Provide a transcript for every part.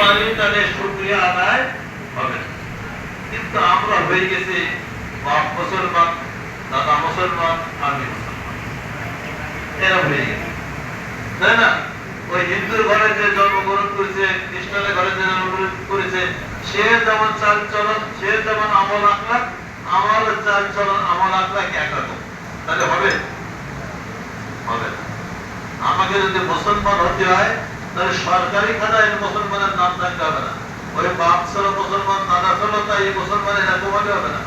পারি তাহলে শুকরিয়া আদায় হবে না। কিন্তু আমরা হয়ে গেছি বাপ মুসলমান, দাদা মুসলমান, আমি মুসলমান, এরা হয়ে গেছে, তাই না? ওই হিন্দুর ঘরে যে জন্মগ্রহণ করেছে, খ্রিস্টানের ঘরে যে জন্মগ্রহণ করেছে, সে যেমন চাল চলন, সে যেমন আমল আখলাক, আমার চাল চলন আমল আখলাক একরকম, তাহলে হবে? হবে না। আমাকে যদি মুসলমান হতে হয় তাহলে সরকারি খাতায় মুসলমানের নাম থাকতে হবে না। ওই বাপ ছিল মুসলমান, দাদা ছিল তাই মুসলমানের এরকম হলে হবে না।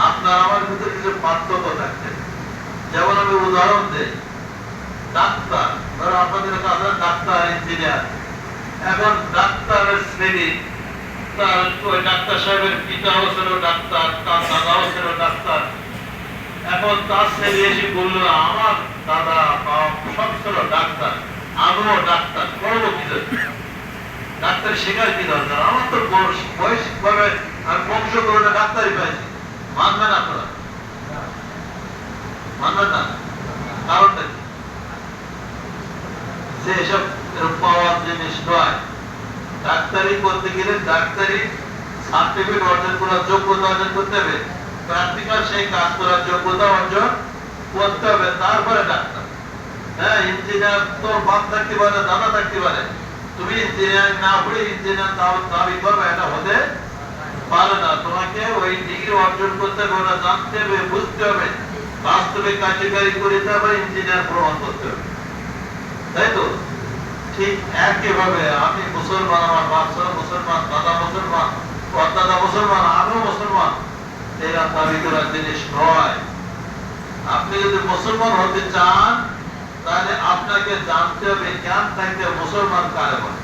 আপনার আমার ভিতরে কিছু পার্থক্য থাকবে। যেমন আমি উদাহরণ দিই, ডাক্তার, ধরো আপনাদের কাছে ডাক্তার, ইঞ্জিনিয়ার, এখন ডাক্তারের শ্রেণী, তার ওই ডাক্তার সাহেবের পিতাও ছিল ডাক্তার, তার দাদাও ছিল ডাক্তার। এখন তার শ্রেণী এসে বললো আমার দাদা বাপ সব ছিল ডাক্তার, আমিও ডাক্তার, করবো কি? ডাক্তার শেখার কি দরকার? আমার তো বয়সিক ভাবে আমি বংশ করে ডাক্তারই পাইছি। মানবেন আপনারা? মানবেন না? কারণটা কি? যে এসব পাওয়ার জিনিস নয়। ডাক্তারি করতে গেলে ডাক্তারি সার্টিফিকেট অর্জন করার যোগ্যতা অর্জন করতে হবে, প্র্যাকটিক্যাল সেই কাজ করার যোগ্যতা অর্জন করতে হবে, তারপরে ডাক্তার। হ্যাঁ, ইঞ্জিনিয়ার তোর বাপ থাকতে পারে, দাদা থাকতে পারে, তুমি ইঞ্জিনিয়ারিং না পড়ে ইঞ্জিনিয়ার দাবি করবে, এটা হতে পারে না। তোমাকে ওই ডিগ্রি অর্জন করতে হবে, ওটা জানতে হবে, বুঝতে হবে, বাস্তবে কার্যকারী করতে হবে, ইঞ্জিনিয়ার প্রমাণ করতে হবে, তাই তো? ঠিক একইভাবে আমি মুসলমান, আমার বাপ ছিল মুসলমান, দাদা মুসলমান, দাদা মুসলমান, আমিও মুসলমান, এরা দাবি করার জিনিস নয়। আপনি যদি মুসলমান হতে চান তাহলে আপনাকে জানতে হবে, জ্ঞান থাকতে মুসলমান কারে বলে।